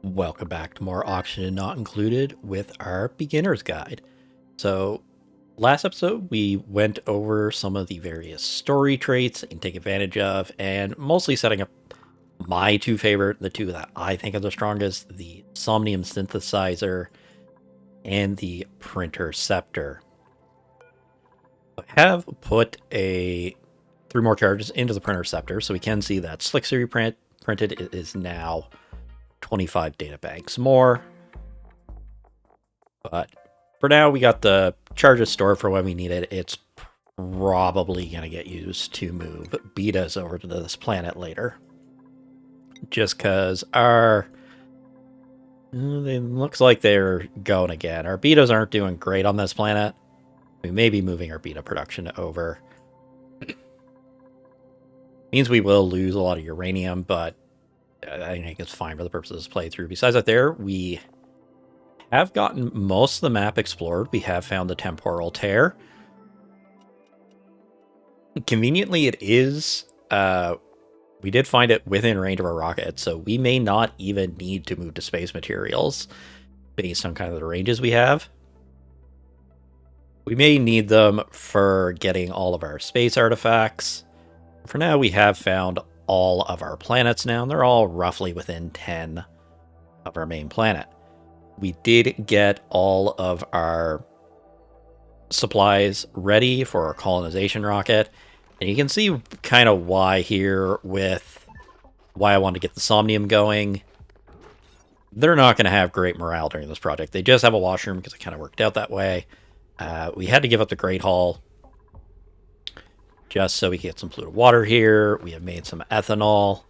Welcome back to more Auction Not Included with our beginner's guide. So, last episode we went over some of the various story traits that you can take advantage of, and mostly setting up my two favorite, the two that I think are the strongest, the Somnium Synthesizer and the Printer Scepter. I have put three more charges into the Printer Scepter, so we can see that Slick Series printed. It is now 25 data banks more. But for now, we got the charges stored for when we need it. It's probably going to get used to move betas over to this planet later. Just because it looks like they're going again. Our betas aren't doing great on this planet. We may be moving our beta production over. Means we will lose a lot of uranium, but I think it's fine for the purposes of this playthrough. Besides that, we have gotten most of the map explored. We have found the temporal tear. Conveniently, it is. We did find it within range of our rocket, so we may not even need to move to space materials based on kind of the ranges we have. We may need them for getting all of our space artifacts. For now, we have found all of our planets now, and they're all roughly within 10 of our main planet. We did get all of our supplies ready for our colonization rocket, and you can see kind of why here with why I wanted to get the Somnium going. They're not going to have great morale during this project. They just have a washroom because it kind of worked out that way. We had to give up the Great Hall just so we could get some polluted water here. We have made some ethanol,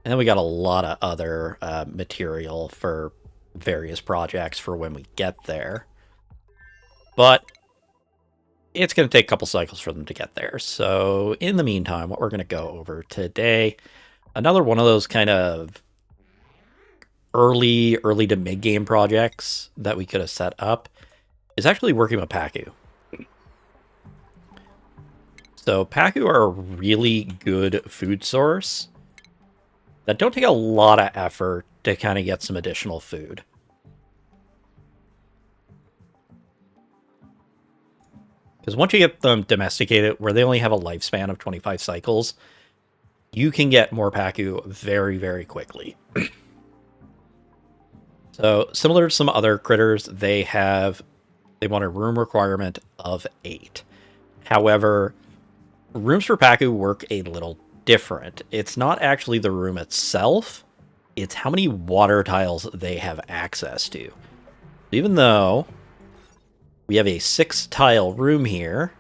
and then we got a lot of other material for various projects for when we get there. But it's going to take a couple cycles for them to get there. So in the meantime, what we're going to go over today, another one of those kind of early to mid-game projects that we could have set up is actually working with Pacu. So Pacu are a really good food source that don't take a lot of effort to kind of get some additional food. Because once you get them domesticated, where they only have a lifespan of 25 cycles, you can get more Pacu very, very quickly. So similar to some other critters, they want a room requirement of 8. However, rooms for Pacu work a little different. It's not actually the room itself, it's how many water tiles they have access to. Even though we have a 6-tile room here,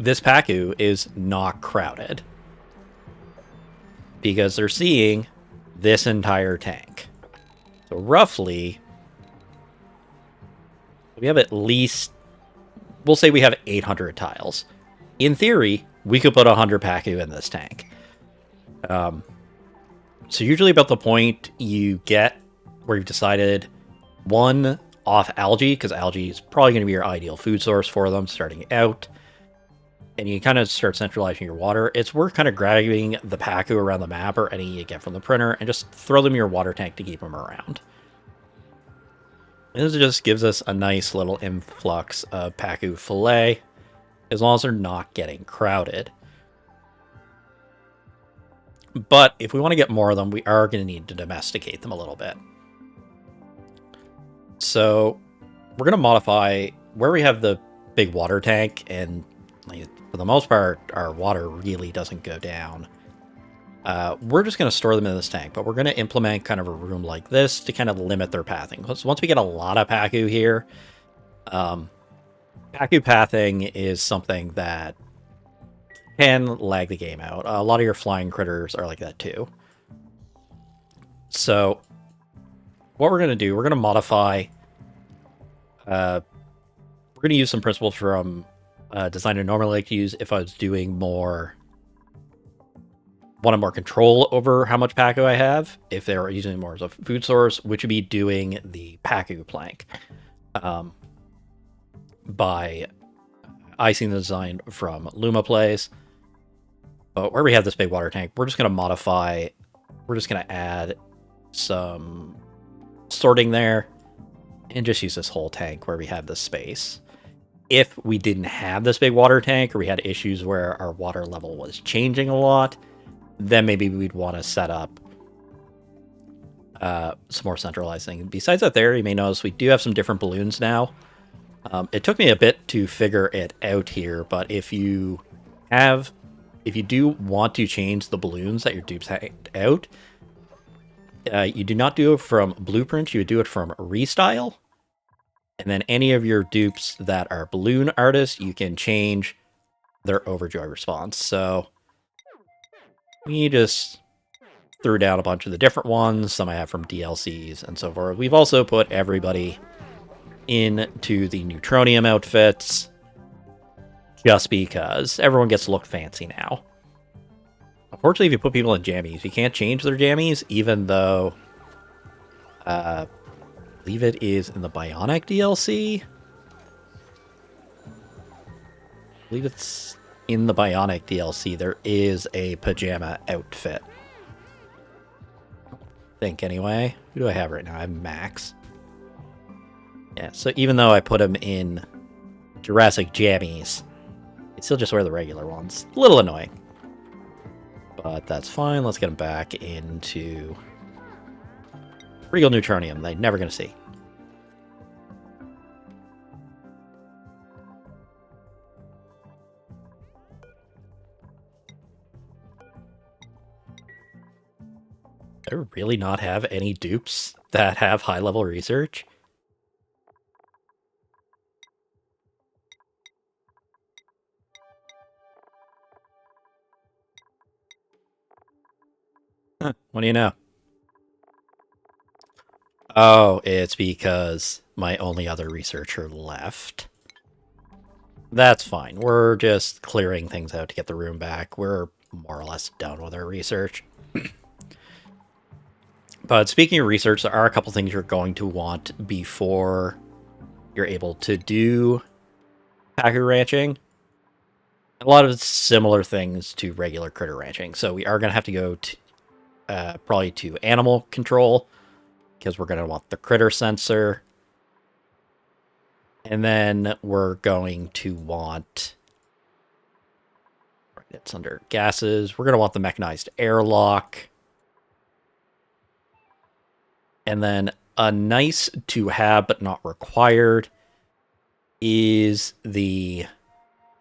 this Pacu is not crowded because they're seeing this entire tank. So roughly, we have at least, we'll say we have 800 tiles. In theory, we could put 100 Pacu in this tank. So usually about the point you get where you've decided, one, off algae, because algae is probably going to be your ideal food source for them starting out, and you kind of start centralizing your water, it's worth kind of grabbing the Pacu around the map or any you get from the printer and just throw them in your water tank to keep them around. This just gives us a nice little influx of Pacu fillet, as long as they're not getting crowded. But if we want to get more of them, we are going to need to domesticate them a little bit. So we're going to modify where we have the big water tank, and for the most part, our water really doesn't go down. We're just going to store them in this tank, but we're going to implement kind of a room like this to kind of limit their pathing. Because once we get a lot of Pacu here, Pacu pathing is something that can lag the game out. A lot of your flying critters are like that too. So what we're going to do, we're going to modify, we're going to use some principles from design I normally like to use if I was doing wanted more control over how much Pacu I have, if they were using it more as a food source, which would be doing the Pacu plank. By icing the design from Luma Plays. But where we have this big water tank, we're just going to modify, we're just going to add some sorting there and just use this whole tank where we have the space. If we didn't have this big water tank, or we had issues where our water level was changing a lot, then maybe we'd want to set up some more centralized thing. Besides that there, you may notice we do have some different balloons now. It took me a bit to figure it out here, but if you do want to change the balloons that your dupes out, you do not do it from blueprints, you would do it from restyle. And then any of your dupes that are balloon artists, you can change their overjoy response. So we just threw down a bunch of the different ones. Some I have from DLCs and so forth. We've also put everybody into the Neutronium outfits just because everyone gets to look fancy now. Unfortunately, if you put people in jammies, you can't change their jammies, even though I believe it is in the Bionic DLC. I believe it's in the Bionic DLC. There is a pajama outfit. I think, anyway. Who do I have right now? I have Max. Yeah, so even though I put him in Jurassic jammies, I still just wear the regular ones. A little annoying. But that's fine. Let's get him back into Regal Neutronium. They're never going to see. Do I really not have any dupes that have high-level research? Huh, what do you know? Oh, it's because my only other researcher left. That's fine. We're just clearing things out to get the room back. We're more or less done with our research. But speaking of research, there are a couple things you're going to want before you're able to do Pacu ranching. A lot of similar things to regular critter ranching. So we are going to have to go to probably to animal control, because we're going to want the critter sensor. And then we're going to want, right, it's under gases. We're going to want the mechanized airlock. And then a nice to have but not required is the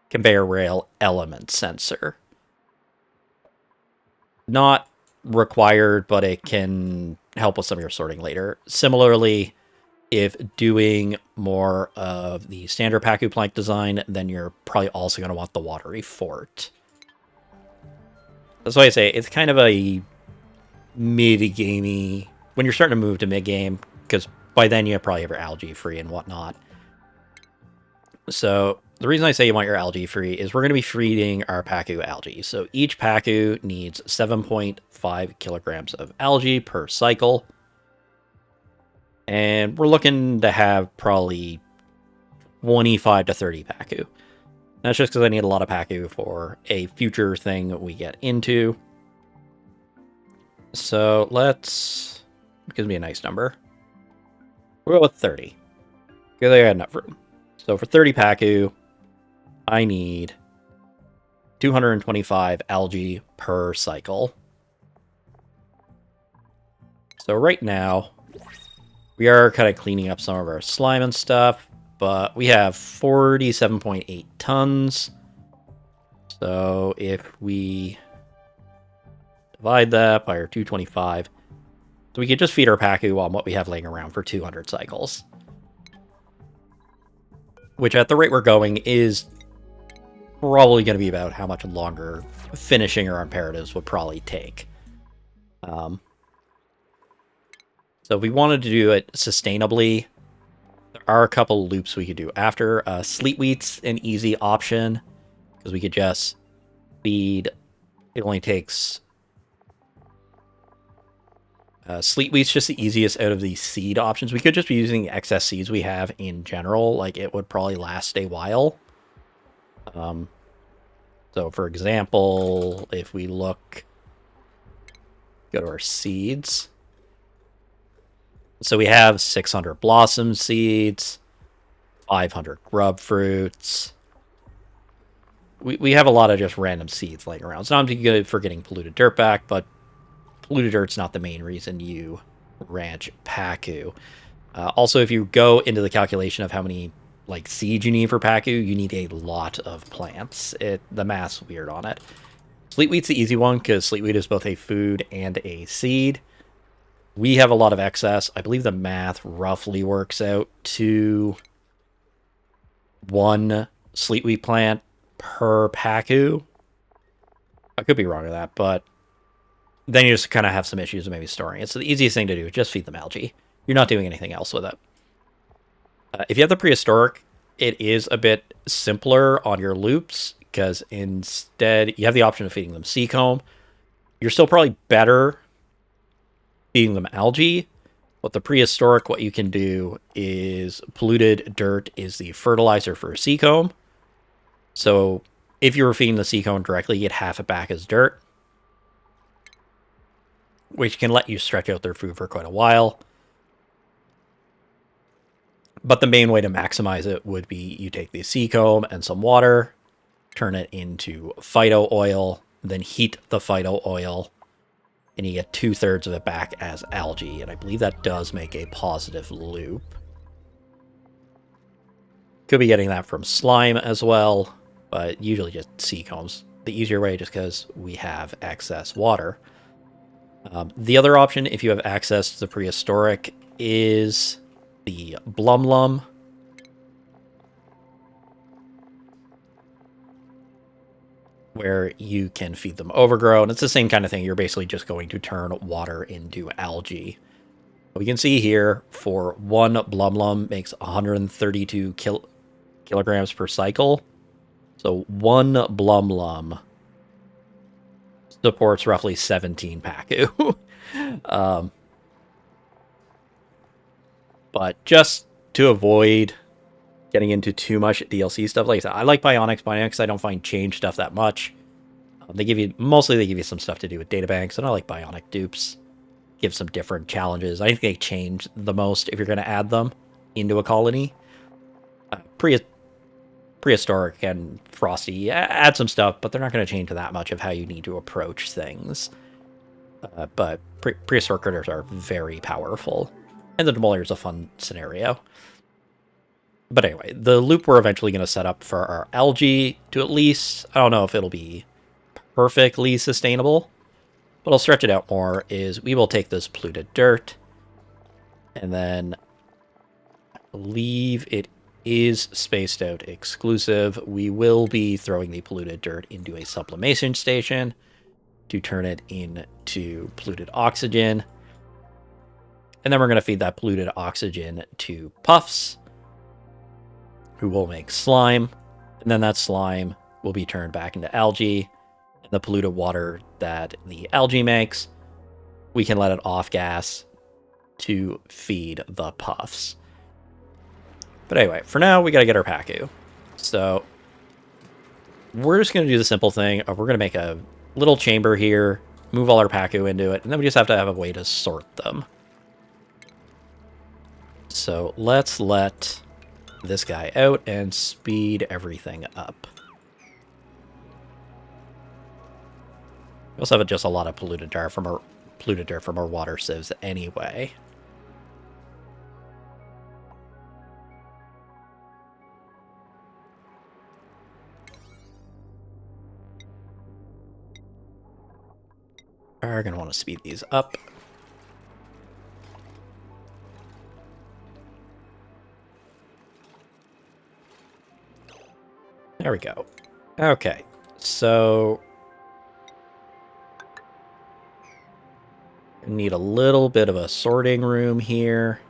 conveyor rail element sensor. Not required, but it can help with some of your sorting later. Similarly, if doing more of the standard Pacu plank design, then you're probably also going to want the watery fort. That's why I say it's kind of a mid-gamey when you're starting to move to mid-game, because by then you probably have your algae free and whatnot. So the reason I say you want your algae free is we're going to be feeding our Pacu algae. So each Pacu needs 7.5 kilograms of algae per cycle. And we're looking to have probably 25 to 30 Pacu. That's just because I need a lot of Pacu for a future thing we get into. So let's... It gives me a nice number. We'll go with 30. Because I got enough room. So for 30 Pacu, I need 225 algae per cycle. So right now, we are kind of cleaning up some of our slime and stuff, but we have 47.8 tons. So if we divide that by our 225, so we could just feed our Pacu on what we have laying around for 200 cycles. Which at the rate we're going is probably going to be about how much longer finishing our imperatives would probably take. So if we wanted to do it sustainably, there are a couple loops we could do after. Sleet wheat's an easy option, because we could just feed... It only takes... Sleet wheat's just the easiest out of the seed options. We could just be using the excess seeds we have in general. Like, it would probably last a while. So, for example, if we look... Go to our seeds... So we have 600 blossom seeds, 500 grub fruits. We have a lot of just random seeds laying around. It's not good for getting polluted dirt back, but polluted dirt's not the main reason you ranch Pacu. Also, if you go into the calculation of how many like seeds you need for Pacu, you need a lot of plants. The math's weird on it. Sleet wheat's the easy one because sleet wheat is both a food and a seed. We have a lot of excess. I believe the math roughly works out to 1 sleet wheat plant per Pacu. I could be wrong with that, but then you just kind of have some issues with maybe storing it. So the easiest thing to do is just feed them algae. You're not doing anything else with it. If you have the prehistoric, it is a bit simpler on your loops because instead you have the option of feeding them sea comb. You're still probably better feeding them algae, but the prehistoric, what you can do is polluted dirt is the fertilizer for a sea comb. So if you were feeding the sea comb directly, you'd half it back as dirt, which can let you stretch out their food for quite a while. But the main way to maximize it would be you take the sea comb and some water, turn it into phyto oil, then heat the phyto oil, and you get 2/3 of it back as algae. And I believe that does make a positive loop. Could be getting that from slime as well, but usually just sea combs. The easier way just because we have excess water. The other option, if you have access to the prehistoric, is the blumlum. Where you can feed them overgrown. It's the same kind of thing. You're basically just going to turn water into algae. We can see here for 1 blumlum makes 132 kilograms per cycle. So 1 blumlum supports roughly 17 Pacu. But just to avoid getting into too much DLC stuff, like I said, I like Bionics because I don't find change stuff that much. They give you some stuff to do with databanks, and I like Bionic dupes. Give some different challenges. I think they change the most if you're going to add them into a colony. Prehistoric and Frosty add some stuff, but they're not going to change that much of how you need to approach things. But prehistoric critters are very powerful, and the demolitor is a fun scenario. But anyway, the loop we're eventually going to set up for our algae to at least, I don't know if it'll be perfectly sustainable, but I'll stretch it out more, is we will take this polluted dirt, and then I believe it is spaced out exclusive. We will be throwing the polluted dirt into a sublimation station to turn it into polluted oxygen. And then we're going to feed that polluted oxygen to puffs, who will make slime. And then that slime will be turned back into algae. And the polluted water that the algae makes, we can let it off gas to feed the puffs. But anyway, for now, we got to get our Pacu. So we're just going to do the simple thing of we're going to make a little chamber here, move all our Pacu into it, and then we just have to have a way to sort them. So let's let this guy out and speed everything up. We also have just a lot of polluted dirt from our water sieves anyway. Are going to want to speed these up. There we go. Okay, so I need a little bit of a sorting room here.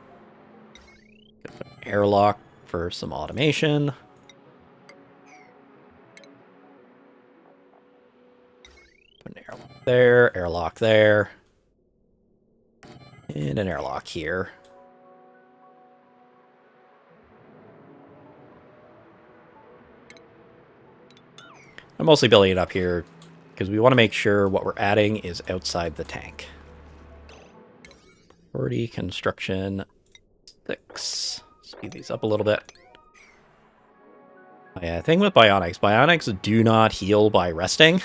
Put an airlock for some automation. Put an airlock there, and an airlock here. I'm mostly building it up here because we want to make sure what we're adding is outside the tank. 40, construction 6. Speed these up a little bit. Oh, yeah, thing with bionics do not heal by resting.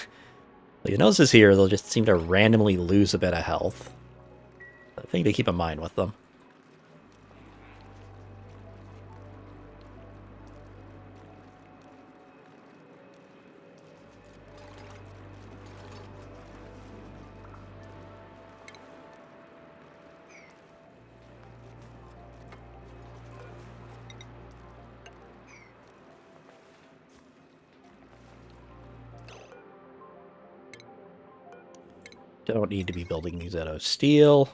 You notice here, they'll just seem to randomly lose a bit of health. A thing to keep in mind with them. Don't need to be building these out of steel.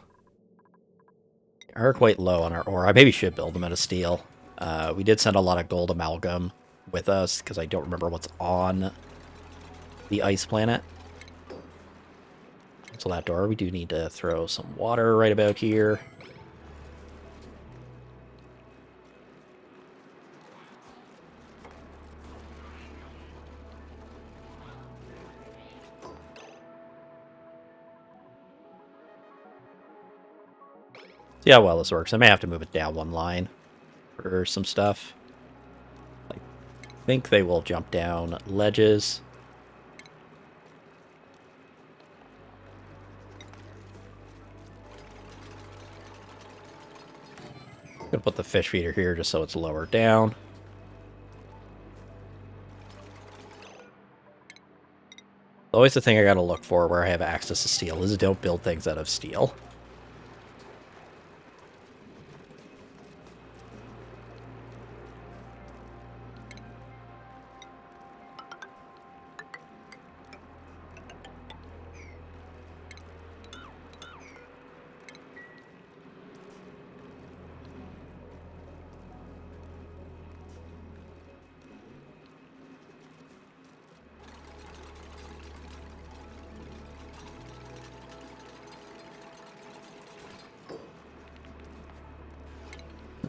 We are quite low on our ore. I maybe should build them out of steel. We did send a lot of gold amalgam with us, because I don't remember what's on the ice planet. So that door, we do need to throw some water right about here. See how well this works. I may have to move it down one line for some stuff. I think they will jump down ledges. I'm gonna put the fish feeder here just so it's lower down. Always the thing I gotta look for where I have access to steel is don't build things out of steel.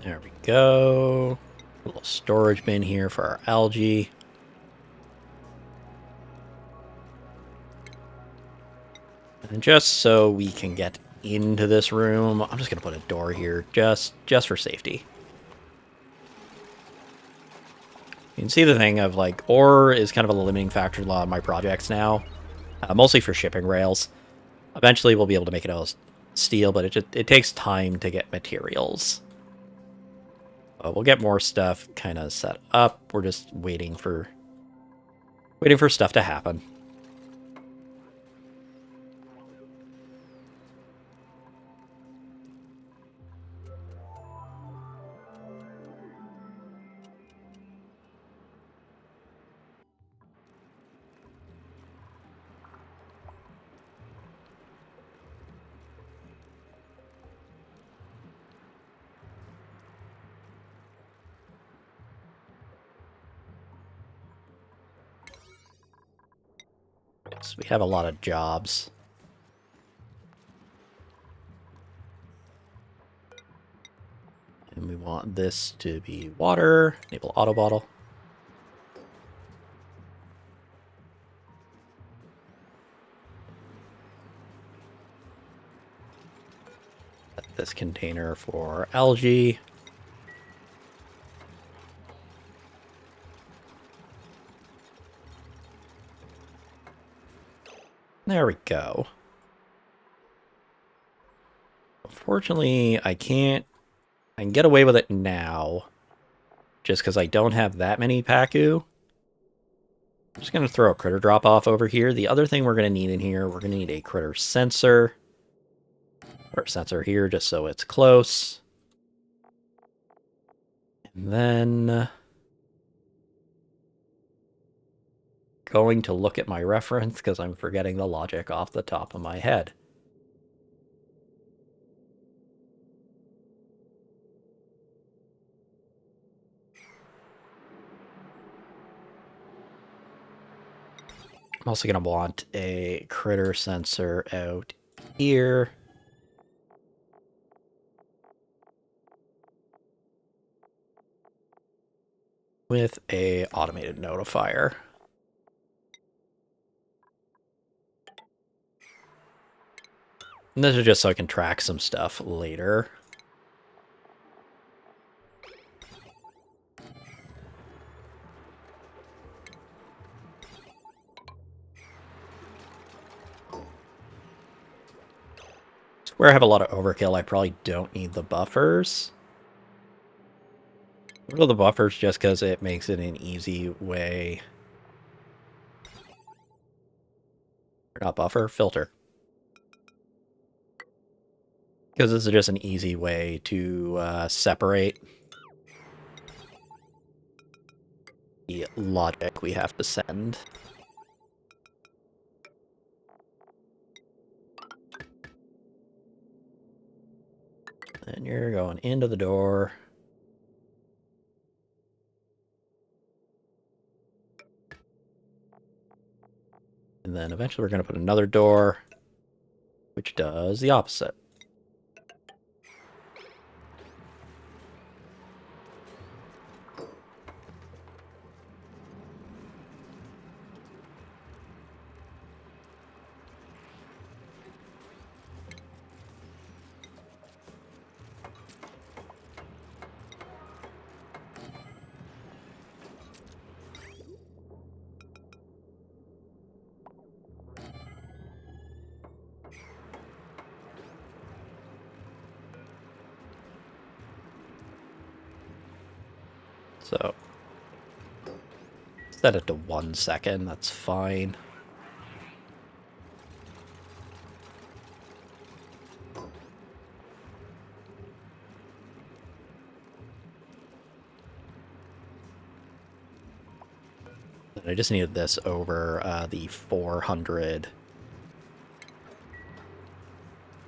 There we go. A little storage bin here for our algae. And just so we can get into this room, I'm just going to put a door here just for safety. You can see the thing of, like, ore is kind of a limiting factor in a lot of my projects now. Mostly for shipping rails. Eventually we'll be able to make it out of steel, but it takes time to get materials. We'll get more stuff kind of set up. We're just waiting for stuff to happen. So we have a lot of jobs. And we want this to be water. Enable auto bottle. Set this container for algae. There we go. Unfortunately, I can get away with it now, just because I don't have that many Pacu. I'm just going to throw a critter drop-off over here. The other thing we're going to need in here, we're going to need a critter sensor. Or a sensor here, just so it's close. And then going to look at my reference because I'm forgetting the logic off the top of my head. I'm also going to want a critter sensor out here. With a automated notifier. And this is just so I can track some stuff later. Where I have a lot of overkill, I probably don't need the buffers. What are the buffers just because it makes it an easy way... Not buffer, filter. Because this is just an easy way to separate the logic we have to send. And you're going into the door. And then eventually we're going to put another door, which does the opposite. So, set it to 1 second, that's fine. I just needed this over the 400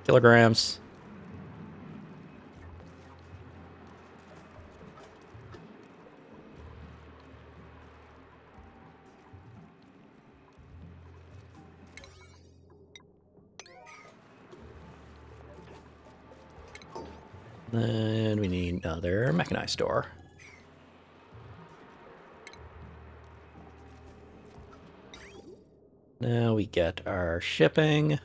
kilograms. Then we need another mechanized door. Now we get our shipping.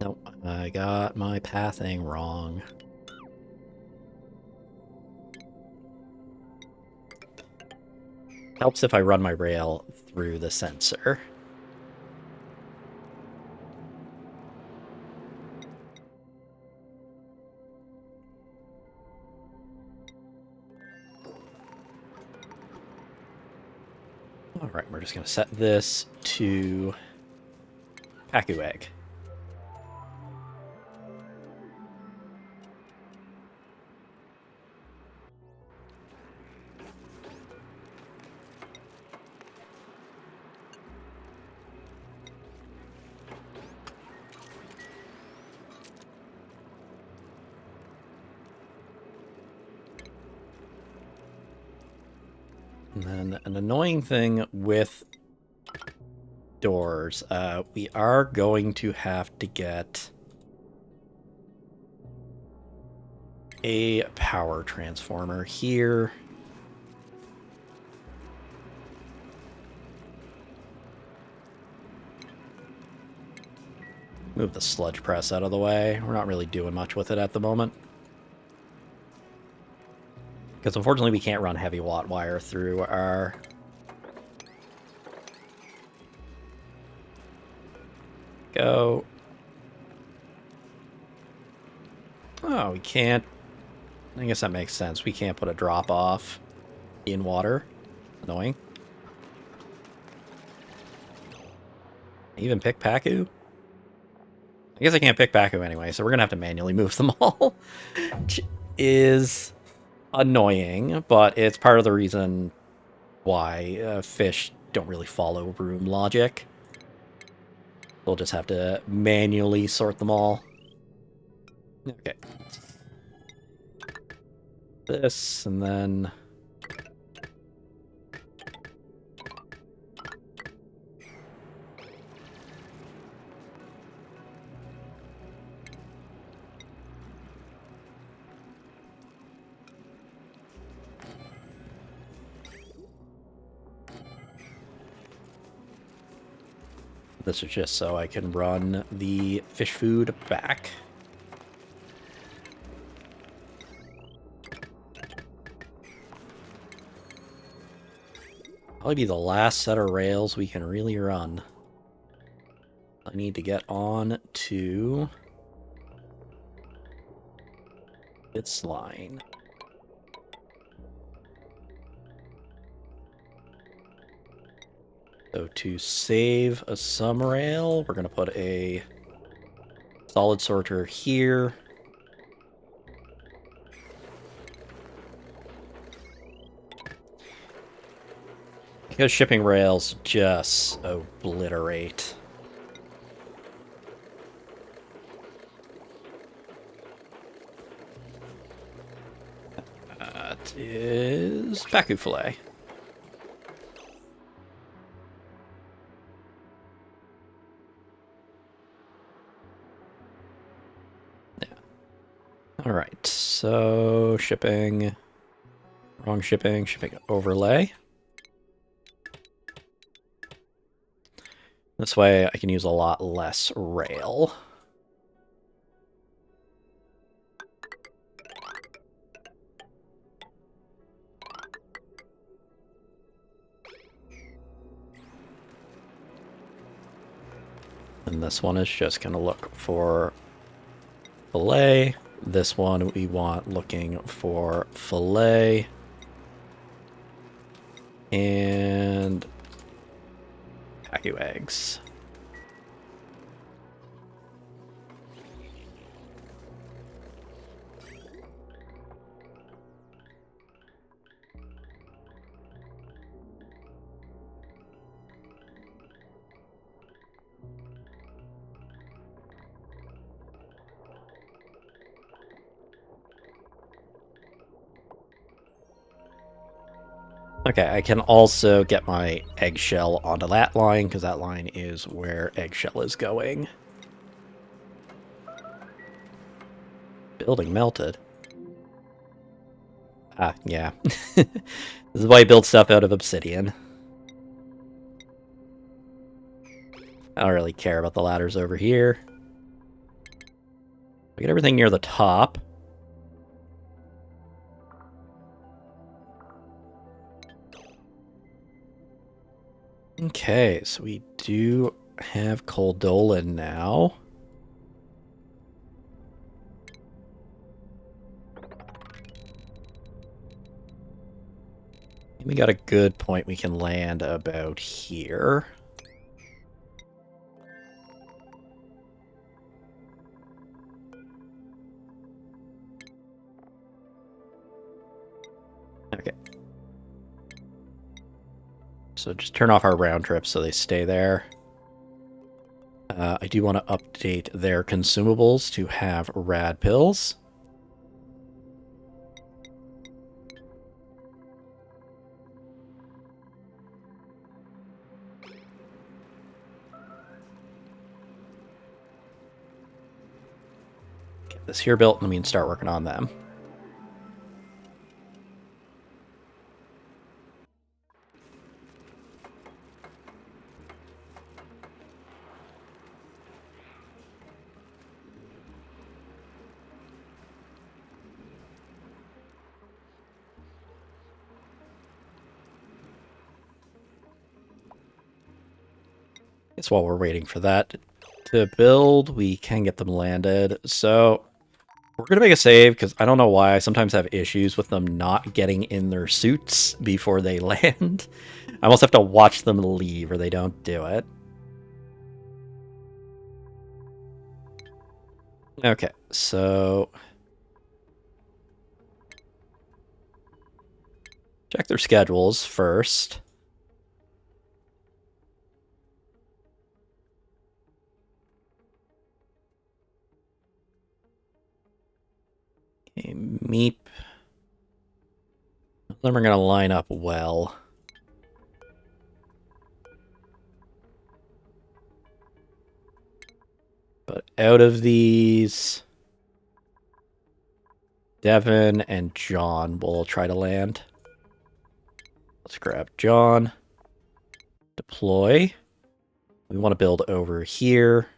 Nope, I got my pathing wrong. Helps if I run my rail through the sensor. Alright, we're just going to set this to Pacu egg. And then an annoying thing with doors, we are going to have to get a power transformer here. Move the sludge press out of the way. We're not really doing much with it at the moment. Because unfortunately we can't run heavy watt wire through our... Go. Oh, we can't... I guess that makes sense. We can't put a drop off in water. Annoying. Even pick Pacu? I I guess I can't pick Pacu anyway, so we're gonna have to manually move them all. Which is annoying, but it's part of the reason why fish don't really follow room logic. We'll just have to manually sort them all. Okay. This, and then... This is just so I can run the fish food back. Probably be the last set of rails we can really run. I need to get on to its line. So to save a sum rail, we're going to put a solid sorter here. Because shipping rails just obliterate. That is Pacu fillet. Yeah. All right, so shipping, wrong shipping overlay. This way I can use a lot less rail. And this one is just going to look for fillet. This one we want looking for fillet. And Pacu eggs. Okay, I can also get my eggshell onto that line, because that line is where eggshell is going. Building melted. Ah, yeah. This is why I build stuff out of obsidian. I don't really care about the ladders over here. We get everything near the top. Okay, so we do have Coldolan now. We got a good point we can land about here. Okay. So just turn off our round trips so they stay there. I do want to update their consumables to have rad pills. Get this here built and we can start working on them. Guess while we're waiting for that to build, we can get them landed. So we're going to make a save because I don't know why I sometimes have issues with them not getting in their suits before they land. I almost have to watch them leave or they don't do it. Okay, so check their schedules first. Okay, Meep. Then we're going to line up well. But out of these, Devin and John will try to land. Let's grab John. Deploy. We want to build over here.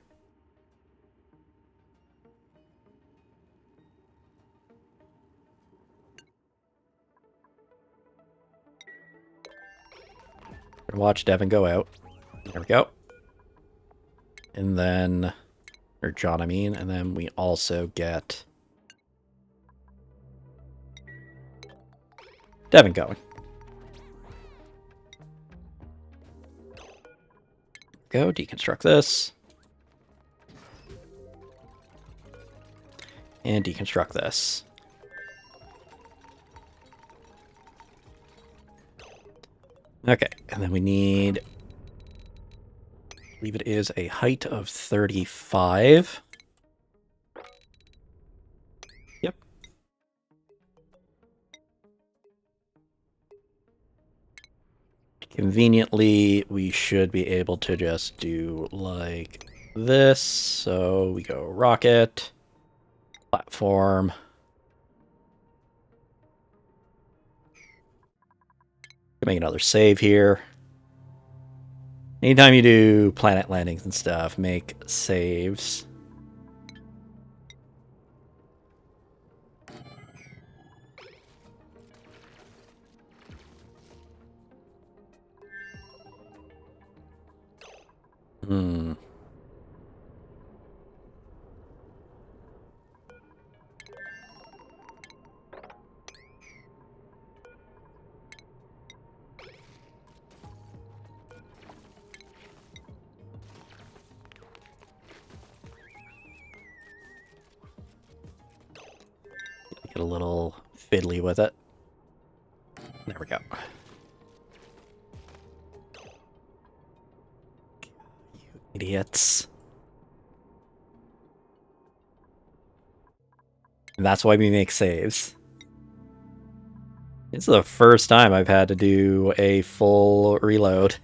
Watch Devin go out. There we go. And then, or John, I mean, and then we also get Devin going. Go, deconstruct this. And deconstruct this. Okay, and then we need, I believe it is a height of 35. Yep. Conveniently, we should be able to just do like this. So we go rocket, platform. Make another save here. Anytime you do planet landings and stuff, make saves. Get a little fiddly with it. There we go. You idiots. And that's why we make saves. It's the first time I've had to do a full reload.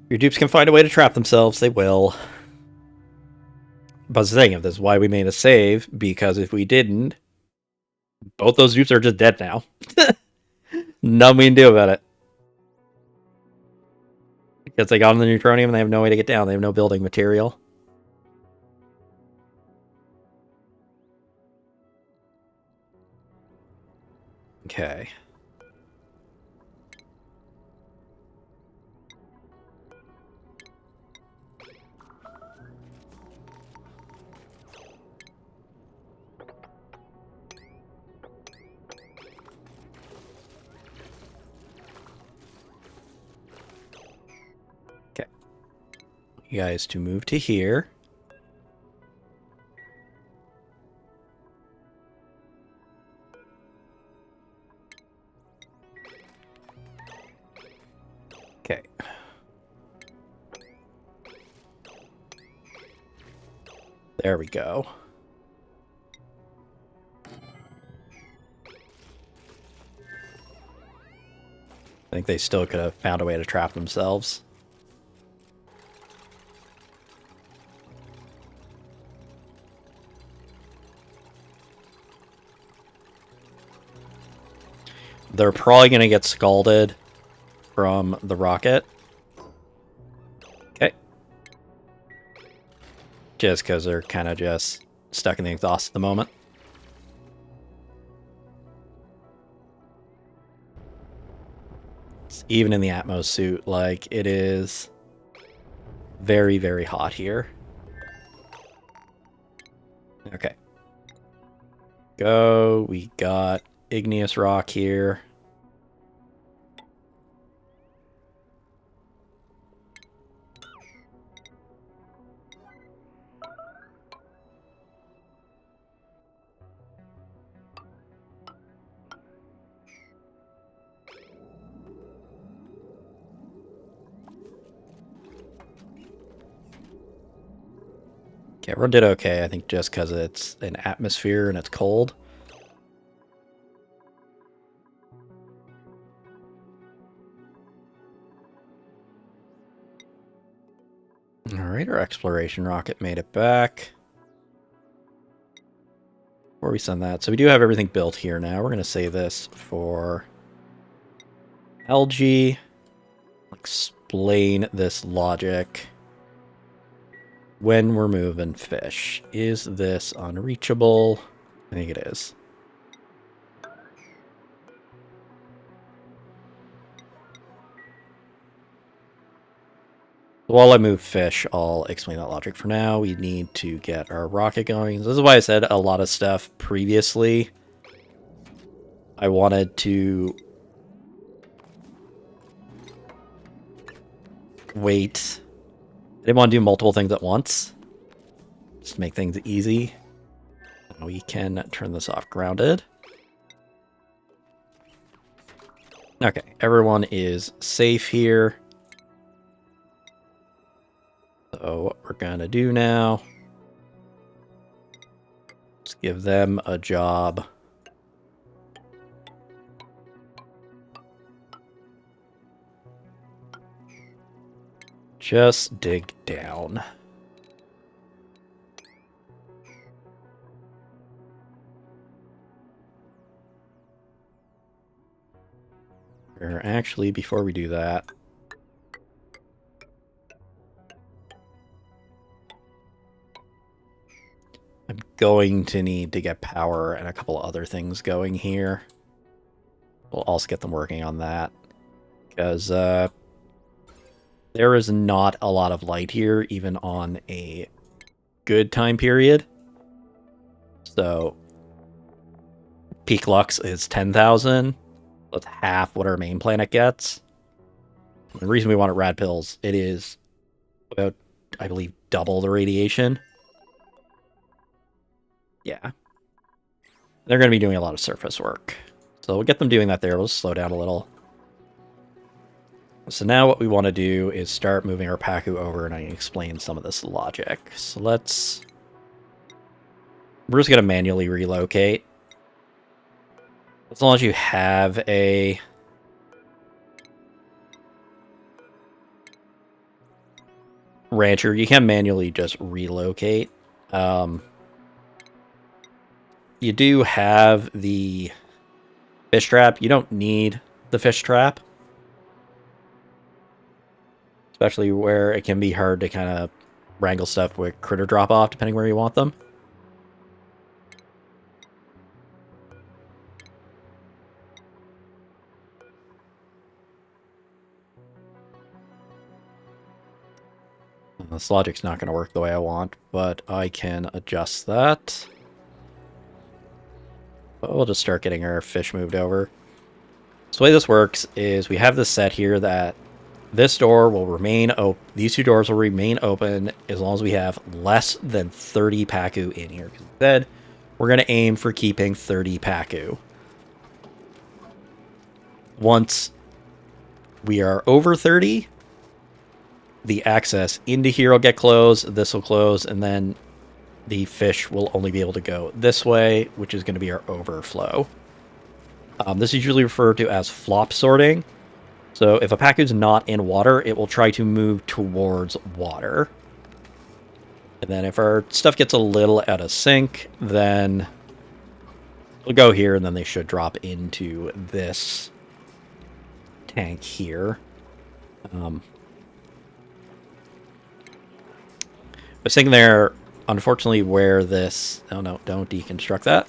Your dupes can find a way to trap themselves, they will. But the thing of this is why we made a save, because if we didn't, both those dupes are just dead now. Nothing we can do about it. Because they got on the neutronium and they have no way to get down. They have no building material. Okay. Okay. You guys to move to here. Okay. There we go. I think they still could have found a way to trap themselves. They're probably going to get scalded from the rocket. Okay. Just because they're kind of just stuck in the exhaust at the moment. It's even in the Atmos suit, like, it is very, very hot here. Okay. Go. We got igneous rock here. Okay, everyone did okay, I think, just because it's an atmosphere and it's cold. Alright, our exploration rocket made it back. Before we send that, so we do have everything built here now. We're going to save this for algae. Explain this logic. When we're moving fish, is this unreachable? I think it is. While I move fish, I'll explain that logic for now. We need to get our rocket going. This is why I said a lot of stuff previously. I wanted to wait. I didn't want to do multiple things at once. Just make things easy. We can turn this off grounded. Okay, everyone is safe here. So what we're going to do now is give them a job. Just dig down. Or actually, before we do that, I'm going to need to get power and a couple other things going here. We'll also get them working on that. Because there is not a lot of light here, even on a good time period. So, peak lux is 10,000. That's half what our main planet gets. The reason we wanted rad pills, it is about, I believe, double the radiation. Yeah. They're going to be doing a lot of surface work. So we'll get them doing that there. We'll slow down a little. So now what we want to do is start moving our Pacu over, and I can explain some of this logic. So let's... We're just going to manually relocate. As long as you have a... rancher, you can manually just relocate. You do have the fish trap. You don't need the fish trap. Especially where it can be hard to kind of wrangle stuff with critter drop-off, depending where you want them. This logic's not going to work the way I want, but I can adjust that. But we'll just start getting our fish moved over. So the way this works is we have this set here that this door will remain open. These two doors will remain open as long as we have less than 30 Pacu in here. Because instead, we're going to aim for keeping 30 Pacu. Once we are over 30, the access into here will get closed, this will close, and then the fish will only be able to go this way, which is going to be our overflow. This is usually referred to as flop sorting. So if a Pacu's not in water, it will try to move towards water. And then if our stuff gets a little out of sync, then we'll go here, and then they should drop into this tank here. I was thinking there, unfortunately, where this... Oh, no, don't deconstruct that.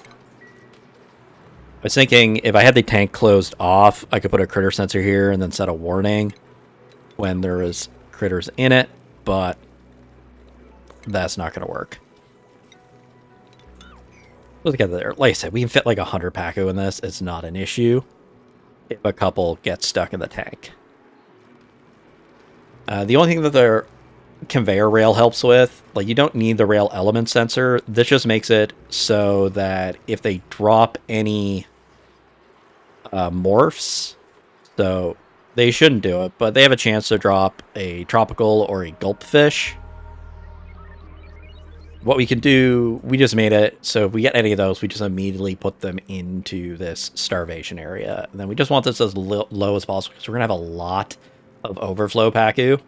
was thinking if I had the tank closed off, I could put a critter sensor here and then set a warning when there is critters in it, but that's not going to work. Let's get there. Like I said, we can fit like 100 Pacu in this. It's not an issue if a couple get stuck in the tank. The only thing that the conveyor rail helps with, like, you don't need the rail element sensor. This just makes it so that if they drop any morphs, so they shouldn't do it, but they have a chance to drop a tropical or a gulp fish. What we can do, we just made it so if we get any of those, we just immediately put them into this starvation area. And then we just want this as low as possible because we're going to have a lot of overflow Pacu.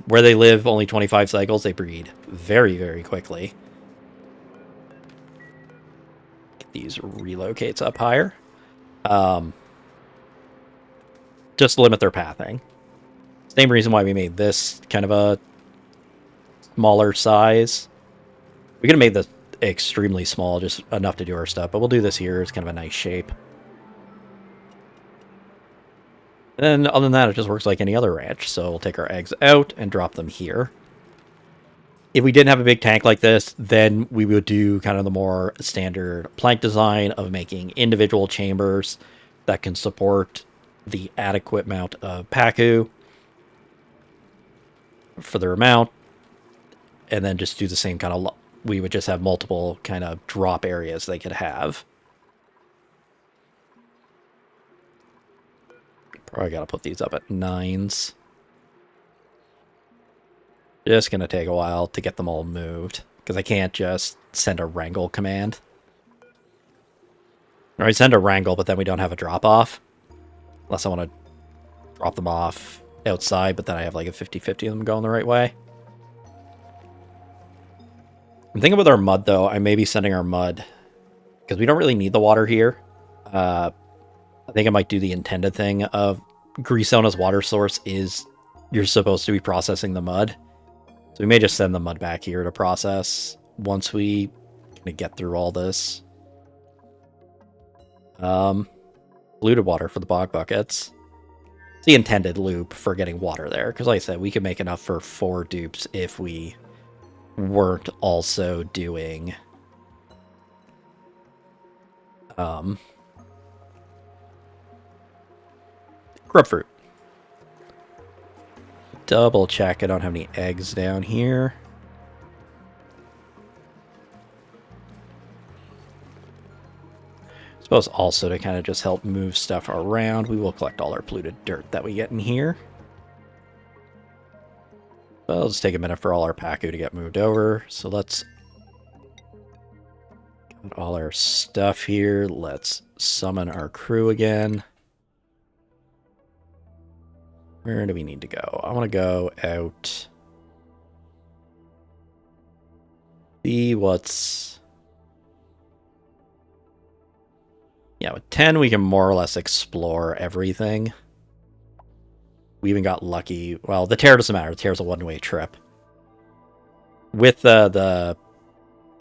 Where they live only 25 cycles, they breed very, very quickly. Get these relocates up higher. Just to limit their pathing. Same reason why we made this kind of a smaller size. We could have made this extremely small, just enough to do our stuff, but we'll do this here. It's kind of a nice shape. And then other than that, it just works like any other ranch. So we'll take our eggs out and drop them here. If we didn't have a big tank like this, then we would do kind of the more standard plank design of making individual chambers that can support the adequate amount of Pacu for their amount. And then just do the same kind of... We would just have multiple kind of drop areas they could have. Probably got to put these up at 9s. Just going to take a while to get them all moved, because I can't just send a wrangle command. Or I send a wrangle, but then we don't have a drop-off. Unless I want to drop them off outside, but then I have like a 50-50 of them going the right way. I'm thinking with our mud, though, I may be sending our mud, because we don't really need the water here. I think I might do the intended thing of Grisona's water source is you're supposed to be processing the mud. So we may just send the mud back here to process once we kind of get through all this. Polluted water for the bog buckets. It's the intended loop for getting water there, because like I said, we could make enough for 4 dupes if we weren't also doing grubfruit. Double check I don't have any eggs down here. I suppose also to kind of just help move stuff around, we will collect all our polluted dirt that we get in here. Well, it'll just take a minute for all our Pacu to get moved over. So let's get all our stuff here. Let's summon our crew again. Where do we need to go? I want to go out. See what's... Yeah, with 10 we can more or less explore everything. We even got lucky. Well, the tear doesn't matter. The tear's a one-way trip. With the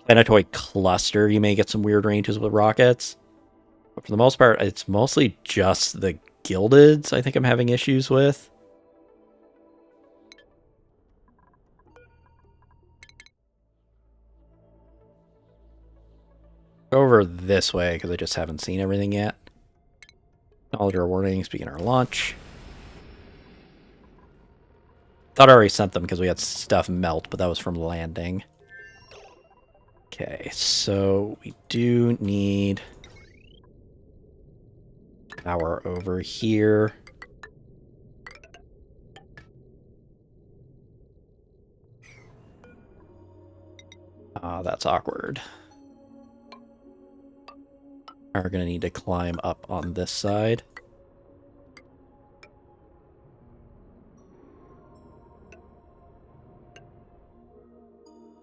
planetoid cluster, you may get some weird ranges with rockets. But for the most part, it's mostly just the gildeds I think I'm having issues with. Go over this way, because I just haven't seen everything yet. Acknowledge our warnings, begin our launch. Thought I already sent them because we had stuff melt, but that was from landing. Okay, so we do need power over here. That's awkward. We're going to need to climb up on this side.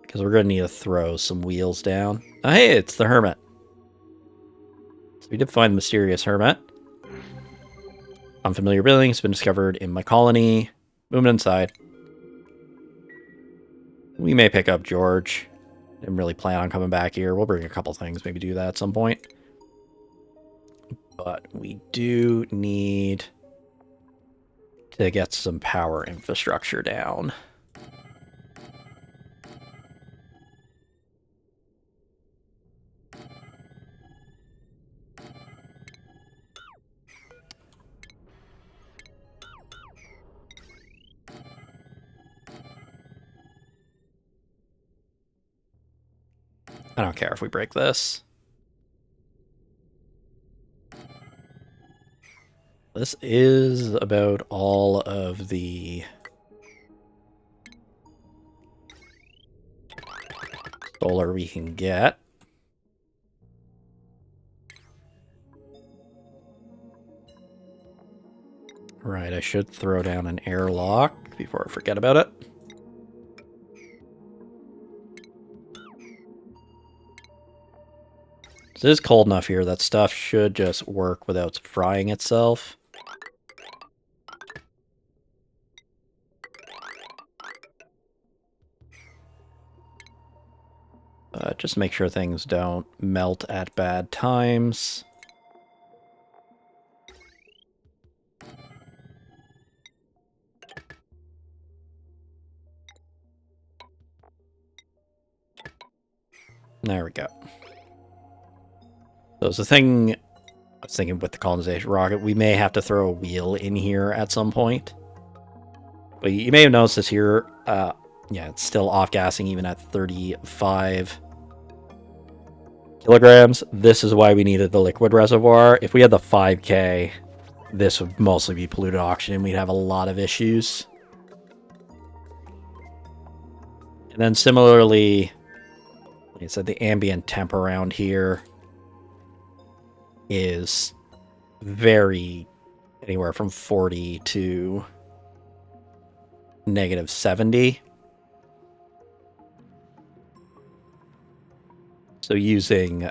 Because we're going to need to throw some wheels down. Oh, hey, it's the hermit. So we did find the mysterious hermit. Unfamiliar building has been discovered in my colony. Moving inside. We may pick up George. Didn't really plan on coming back here. We'll bring a couple things. Maybe do that at some point. But we do need to get some power infrastructure down. I don't care if we break this. This is about all of the solar we can get. Right, I should throw down an airlock before I forget about it. It is cold enough here that stuff should just work without frying itself. Just make sure things don't melt at bad times. There we go. So the thing I was thinking with the colonization rocket, we may have to throw a wheel in here at some point. But you may have noticed this here. Yeah, it's still off-gassing even at 35 kilograms. This is why we needed the liquid reservoir. If we had the 5K, this would mostly be polluted oxygen. We'd have a lot of issues. And then similarly, like I said, the ambient temp around here is very anywhere from 40 to -70. So using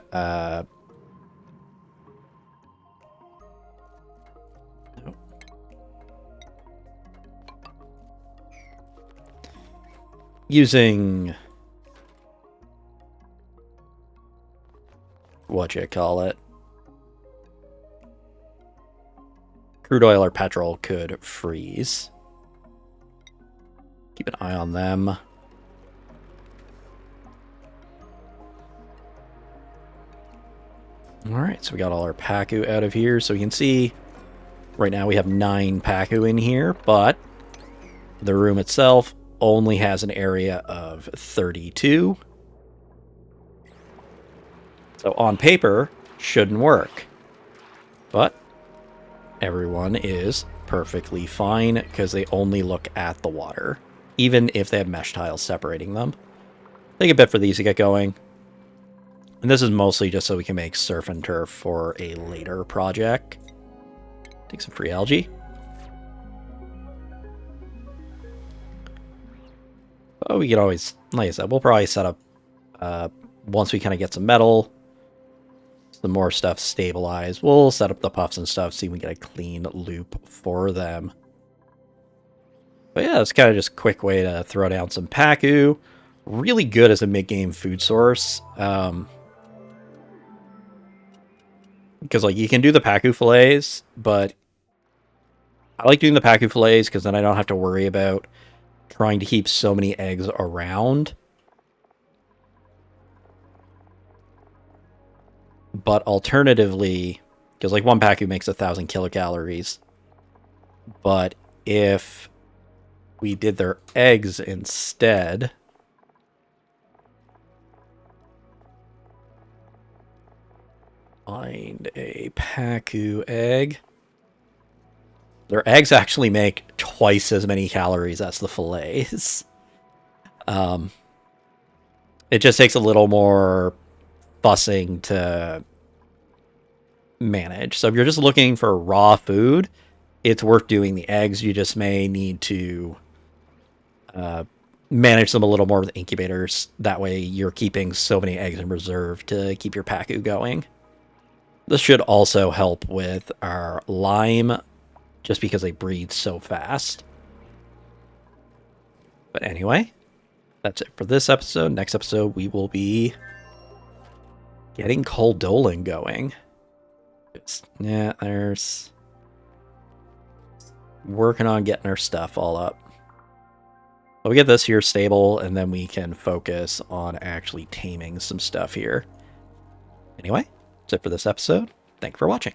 what you call it, crude oil or petrol could freeze. Keep an eye on them. Alright, so we got all our Pacu out of here. So you can see right now we have 9 Pacu in here, but the room itself only has an area of 32. So on paper, shouldn't work. But everyone is perfectly fine because they only look at the water, even if they have mesh tiles separating them. Take a bit for these to get going. And this is mostly just so we can make surf and turf for a later project. Take some free algae. Oh, we can always, like I said, we'll probably set up, once we kind of get some metal, some more stuff stabilized, we'll set up the puffs and stuff, see if we get a clean loop for them. But yeah, it's kind of just a quick way to throw down some Pacu. Really good as a mid-game food source. Because like you can do the Pacu fillets, but I like doing the Pacu fillets because then I don't have to worry about trying to keep so many eggs around. But alternatively, because like one Pacu makes 1,000 kilocalories, but if we did their eggs instead, find a Pacu egg. Their eggs actually make twice as many calories as the fillets. It just takes a little more fussing to manage. So if you're just looking for raw food, it's worth doing the eggs. You just may need to manage them a little more with incubators. That way you're keeping so many eggs in reserve to keep your Pacu going. This should also help with our lime, just because they breed so fast. But anyway, that's it for this episode. Next episode, we will be getting Coldolan going. Yeah, there's... Working on getting our stuff all up. But we get this here stable, and then we can focus on actually taming some stuff here. Anyway, that's it for this episode. Thank you for watching.